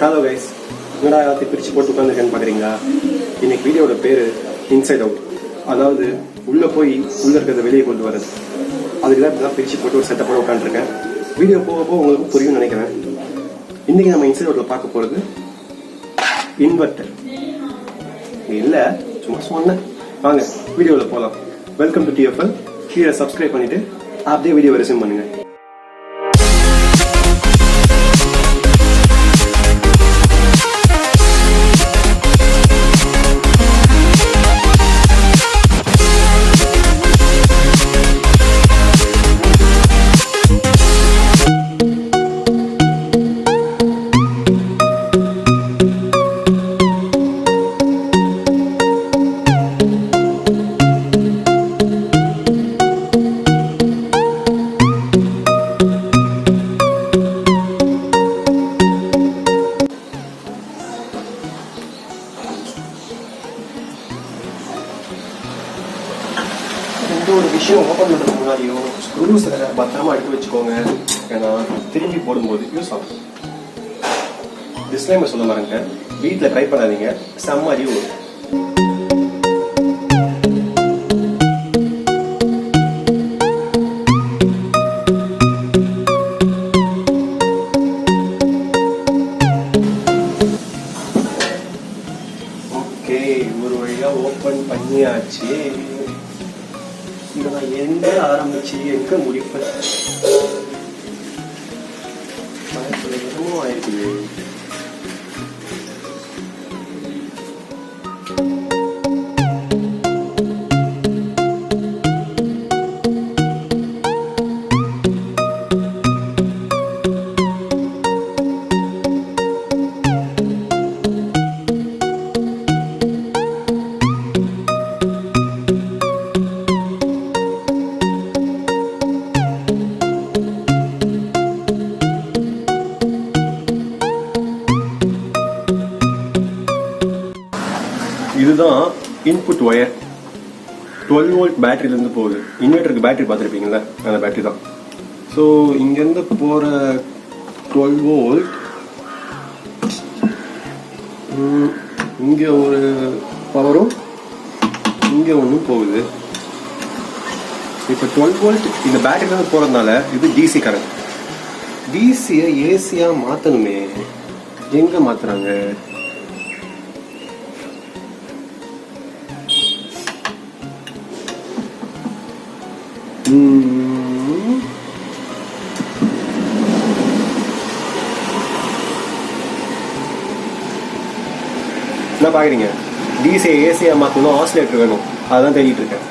Hello guys, என்னடா எல்லாத்தையும் பிரித்து போட்டு உட்காந்துருக்கேன்னு பார்க்குறீங்களா? இன்னைக்கு வீடியோட பேர் இன்சைட் அவுட். அதாவது உள்ளே போய் உள்ளே இருக்கிறத வெளியே கொண்டு வரது. அதுக்கு தான் இப்படிலாம் பிரித்து போட்டு ஒரு செட்டப்போட உட்காந்துருக்கேன். வீடியோ போக போக உங்களுக்கு புரியும்னு நினைக்கிறேன். இன்றைக்கி நம்ம இன்சைட் அவுட்டில் பார்க்க போகிறது இன்வெர்ட்டர். இல்லை, சும்மா சொன்னேன். வாங்க வீடியோவில் போகலாம். Welcome to TFL. கீழே சப்ஸ்கிரைப் பண்ணிவிட்டு அப்படியே வீடியோவை ரெஸ்யூம் பண்ணுங்கள். ஒரு விஷயம் ஓப்பன் பண்ணுறதுக்கு முன்னாடியோ ஸ்க்ரூஸை பத்திரமா எடுத்து வச்சுக்கோங்க. ஏன்னா திரும்பி போடும்போது யூஸ் ஆகும். டிஸ்க்ளைமர் சொல்ல பாருங்க, வீட்டில் ட்ரை பண்ணாதீங்க, செம்ம அறிவு. ஓகே, ஒரு வழியா ஓப்பன் பண்ணியாச்சு. நான் எங்க ஆரம்பிச்சு எங்க முடிப்பேன் என்னமோ ஆயிருக்கு. இதுதான் இன்புட் ஒயர். 12 வோல்ட் பேட்டரியிலேருந்து போகுது. இன்வெர்டருக்கு பேட்டரி பார்த்துருப்பீங்களா, அந்த பேட்டரி தான். ஸோ இங்கேருந்து போகிற 12 வோல்ட் இங்கே ஒரு பவரும் இங்கே ஒன்றும் போகுது. இப்போ 12 வோல்ட் இந்த பேட்டரியிலேருந்து போகிறதுனால இது டிசி கரண்ட். டிசியை ஏசியாக மாற்றணுமே, எங்கே மாற்றுறாங்க? என்ன பாக்குறீங்க? டிசியை ஏசியா மாத்தணும், ஆசிலேட்டர் வேணும், அதான் தேடிட்டு இருக்கேன்.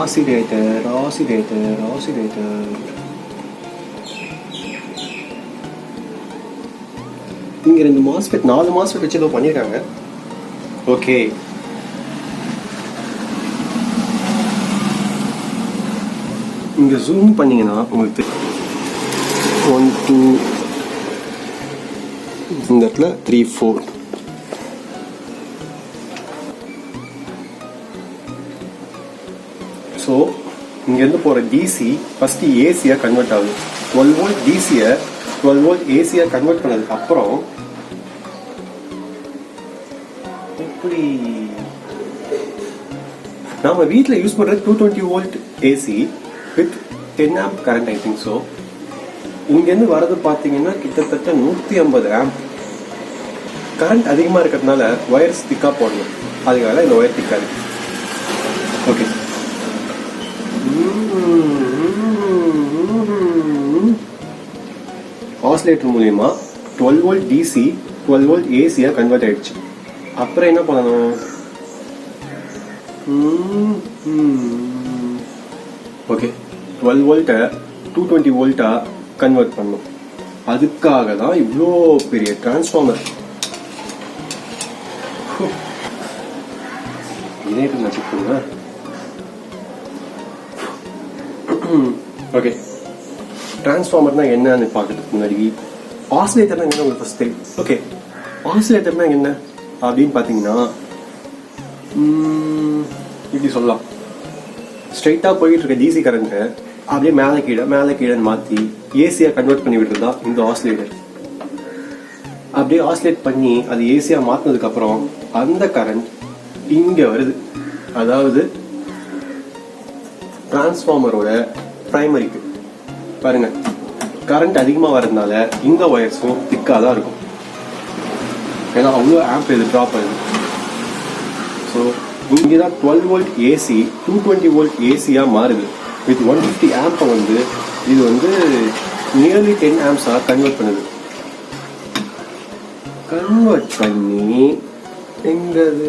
Oscillator oscillator oscillator. இங்க 2 மாஸ்பெட் 4 மாஸ்பெட் வச்சு ஏதோ பண்ணிருக்காங்க. ஓகே, இங்க ஜூம் பண்ணீங்கன்னா உங்களுக்கு 1 2 இந்த இடத்துல 3 4. ஸோ இங்கேருந்து போகிற டிசி ஃபஸ்ட்டு ஏசியாக கன்வெர்ட் ஆகுது. 12 வோல்ட் டிசியை 12 வோல்ட் ஏசியாக கன்வெர்ட் பண்ணதுக்கு அப்புறம் எப்படி நாம வீட்டில் யூஸ் பண்ணுறது 220 volt AC with 10 amp current, I think. So இங்கேருந்து வரது பார்த்தீங்கன்னா கிட்டத்தட்ட 150 ஆம்ப். கரண்ட் அதிகமாக இருக்கிறதுனால ஒயர்ஸ் திக்காக போடணும், அதுக்காக இந்த ஒயர் திக்காக இருக்கு. ஓகே, ஆசிலேட்டர் மூலியமா 12 வோல்ட் டிசி 12 வோல்ட் ஏசியா கன்வெர்ட் ஆயிடுச்சு. அப்புறம் என்ன பண்ணணும்? ஓகே, 12 வோல்ட்டை 220 வோல்ட்டா கன்வெர்ட் பண்ணணும். அதுக்காக தான் இவ்வளோ பெரிய டிரான்ஸ்ஃபார்மர். இதே வச்சுக்கோங்க. ஓகே, டிரான்ஸ்ஃபார்மர்னா என்னன்னு பார்க்கறதுக்கு முன்னாடி ஆசிலேட்டர்னா என்ன உங்களுக்கு ஃபர்ஸ்ட் தெரியும். ஓகே, ஆசிலேட்டர்னா என்ன அப்படின்னு பார்த்தீங்கன்னா இப்படி சொல்லலாம். ஸ்ட்ரைட்டாக போயிட்டு இருக்க டிசி கரண்ட்டை அப்படியே மேலே கீழே மேலே கீழே மாற்றி ஏசியாக கன்வெர்ட் பண்ணி விடுறது தான் இந்த ஆசிலேட்டர். அப்படியே ஆசிலேட் பண்ணி அது ஏசியாக மாற்றினதுக்கப்புறம் அந்த கரண்ட் இங்கே வருது. அதாவது டிரான்ஸ்ஃபார்மரோட பிரைமரிக்கு பாருங்க, கரண்ட் அதிகமாக வரதுனால இந்த ஒயர்ஸும் திக்காக தான் இருக்கும். ஏன்னா அவ்வளோ ஆம்ப் இது ட்ராப் ஆகுது. ஸோ இங்கே தான் 12 volt ஏசி 220 volt ஏசியாக மாறுது. வித் 150 ஆம்பை வந்து இது வந்து நியர்லி 10 ஆம்ஸாக கன்வெர்ட் பண்ணுது. கன்வெர்ட் பண்ணி எங்கது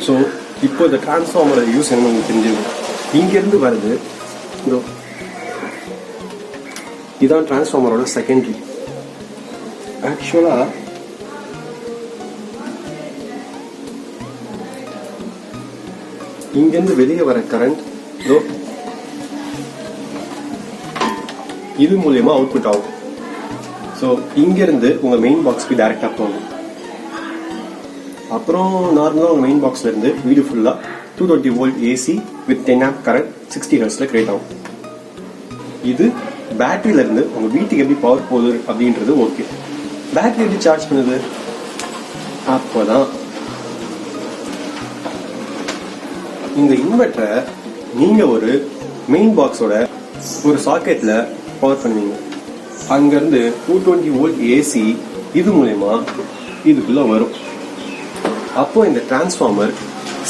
ஸோ இப்போ இந்த டிரான்ஸ்ஃபார்மரோட யூஸ் என்ன உங்களுக்கு தெரிஞ்சிருக்கும். இங்கேருந்து வருது, இதான் டிரான்ஸ்ஃபார்மரோட செகண்டரி. ஆக்சுவலாக இங்கேருந்து வெளியே வர கரண்ட் இது மூலயமா அவுட்புட் ஆகும். ஸோ இங்கேருந்து உங்கள் மெயின் பாக்ஸ்க்கு டைரெக்டாக போகும். அப்புறம் நார்மலாக உங்கள் மெயின் பாக்ஸ்ல இருந்து வீடு ஃபுல்லாக 220 volt AC with 10 amp current 60 ஹெர்ட்ஸில் கிரியேட் ஆகும். இது பேட்டரியில இருந்து உங்கள் வீட்டுக்கு எப்படி பவர் போகுது அப்படின்றது ஓகே. பேட்டரி எப்படி சார்ஜ் பண்ணுது? அப்போதான் இந்த இன்வெர்டரை நீங்கள் ஒரு மெயின் பாக்ஸோட ஒரு சாக்கெட்டில் பவர் பண்ணுவீங்க. அங்கேருந்து 220 volt ஏசி இது மூலயமா இதுக்குள்ளே வரும். அப்போ இந்த டிரான்ஸ்ஃபார்மர்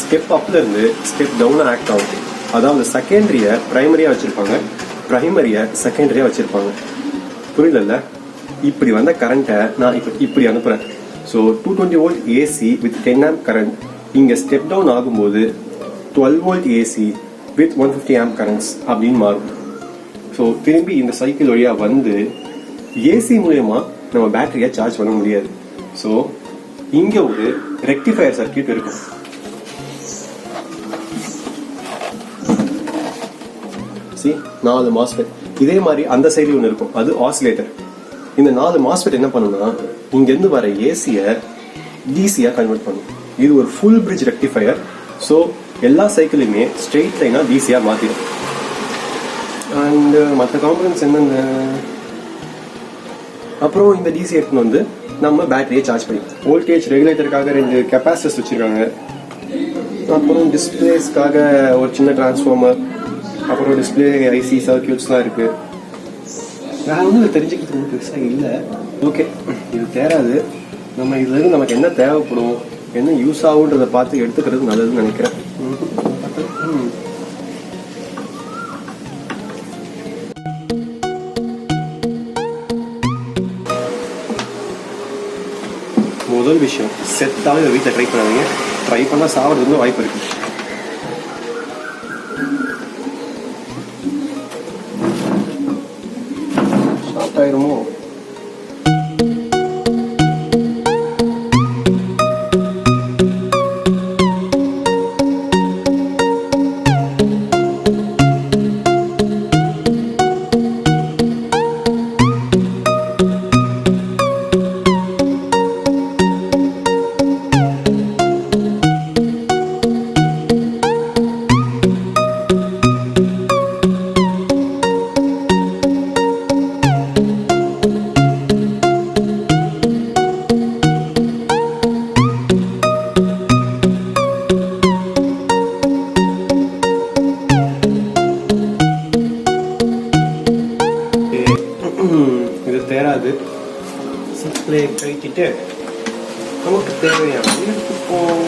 ஸ்டெப் அப்ல இருந்து ஸ்டெப் டவுன் ஆக்ட் ஆகும். அதாவது செகண்டரியை பிரைமரியா வச்சிருப்பாங்க, பிரைமரியை செகண்டரியா வச்சிருப்பாங்க. புரியல? இப்படி வந்த கரண்ட்டை நான் இப்படி அனுப்புறேன். So 220 volt AC with 10 amp current இங்கே ஸ்டெப் டவுன் ஆகும்போது 12 volt AC with 150 amp currents அப்படின்னு மாறும். ஸோ திரும்பி இந்த சைக்கிள் வழியாக வந்து ஏசி மூலயமா நம்ம பேட்டரியை சார்ஜ் பண்ண முடியாது. ஸோ இங்க ஒரு ரெக்டிஃபயர் சர்க்யூட் இருக்கும். C 4 MOSFET. இதே மாதிரி அந்த சைடு ஒன்று இருக்கும், அது ஆசிலேட்டர். இந்த 4 மாஸ்ஃபெட் என்ன பண்ணும்னா இங்கேருந்து வர ஏசியை டிசியா கன்வெர்ட் பண்ணும். இது ஒரு ஃபுல் பிரிட்ஜ் ரெக்டிஃபயர். ஸோ எல்லா சைக்கிளுமே ஸ்ட்ரெயிட் லைனா டிசியா மாத்திடும். அண்ட் மற்ற காம்பனன்ட்ஸ் என்னென்ன, அப்புறம் இந்த டிசி எடுத்துன்னு வந்து நம்ம பேட்டரியை சார்ஜ் பண்ணிக்கலாம். வோல்டேஜ் ரெகுலேட்டருக்காக 2 கெப்பாசிட்டர்ஸ் வச்சிருக்காங்க. அப்புறம் டிஸ்பிளேஸ்க்காக ஒரு சின்ன டிரான்ஸ்ஃபார்மர், அப்புறம் டிஸ்பிளே ஐசி சர்க்யூட்ஸ்லாம் இருக்கு. வேற ஒன்றும் தெரிஞ்சுக்கிறதுக்கு பெருசாக இல்லை. ஓகே, இது தேராது. நம்ம இதுல இருந்து நமக்கு என்ன தேவைப்படும், என்ன யூஸ் ஆகுன்றதை பார்த்து எடுத்துக்கிறது நல்லதுன்னு நினைக்கிறேன். முதல் விஷயம், செத்தாலும் இதை வீட்டில் ட்ரை பண்ணாதீங்க. ட்ரை பண்ணால் சாப்பிட்றதுக்கு வாய்ப்பு இருக்கு. ஸ்டார்ட் ஆயிருமோ? இது தேராது. சப்ளை கழிச்சிட்டு நமக்கு தேவையான எடுத்துப்போம்.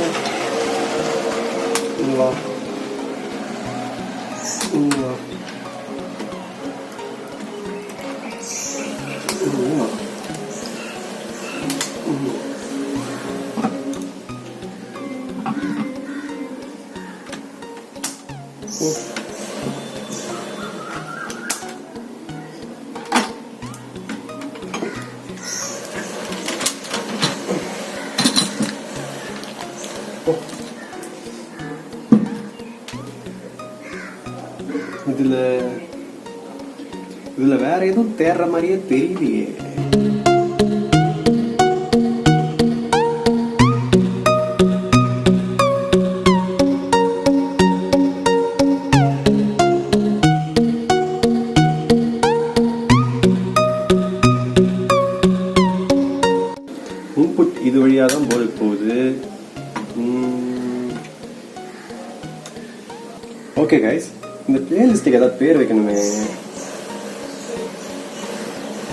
இதுல வேற எதுவும் தேர்ற மாதிரியே தெரியலையே. ஓகே கைஸ், இந்த பிளேலிஸ்ட்டுக்கு ஏதாவது பேர் வைக்கணுமே.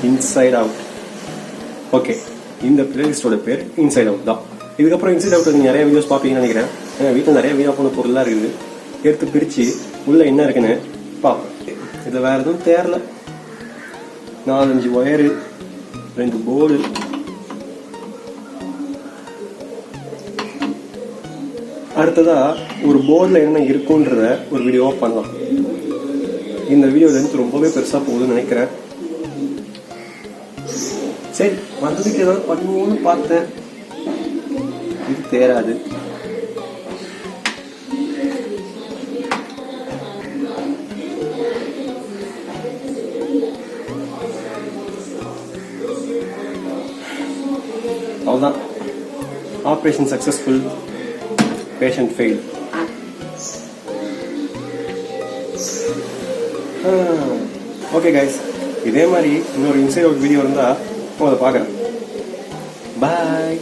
Inside out. ஓகே, இந்த பிளேலிஸ்டோட பேர் இன்சைட் அவுட் தான். இதுக்கப்புறம் இன்சைட் அவுட் நீங்கள் நிறைய வீடியோஸ் பார்ப்பீங்கன்னு நினைக்கிறேன். ஏன்னா வீட்டில் நிறைய வீணா போன பொருளாக இருக்குது. எடுத்து பிரித்து உள்ளே என்ன இருக்குன்னு பார்ப்பேன். இதில் வேறு எதுவும் தேரல. 4-5 ஒயரு, 2 போர்டு, அடுத்ததா ஒரு போர்டில் என்ன இருக்குன்றத ஒரு வீடியோவாக பண்ணலாம். இந்த வீடியோ லென்த் ரொம்பவே பெருசாக போகுதுன்னு நினைக்கிறேன். சரி, வந்ததுக்கு ஏதாவது பண்ணுவோம்னு பார்த்தேன். இது தேராது. அவ்வளோதான். Operation successful, patient fail. Okay guys, இதே மாதிரி இன்னொரு இன்சைட் அவுட் வீடியோ இருந்தால் அதை பார்க்குறேன். பாய்.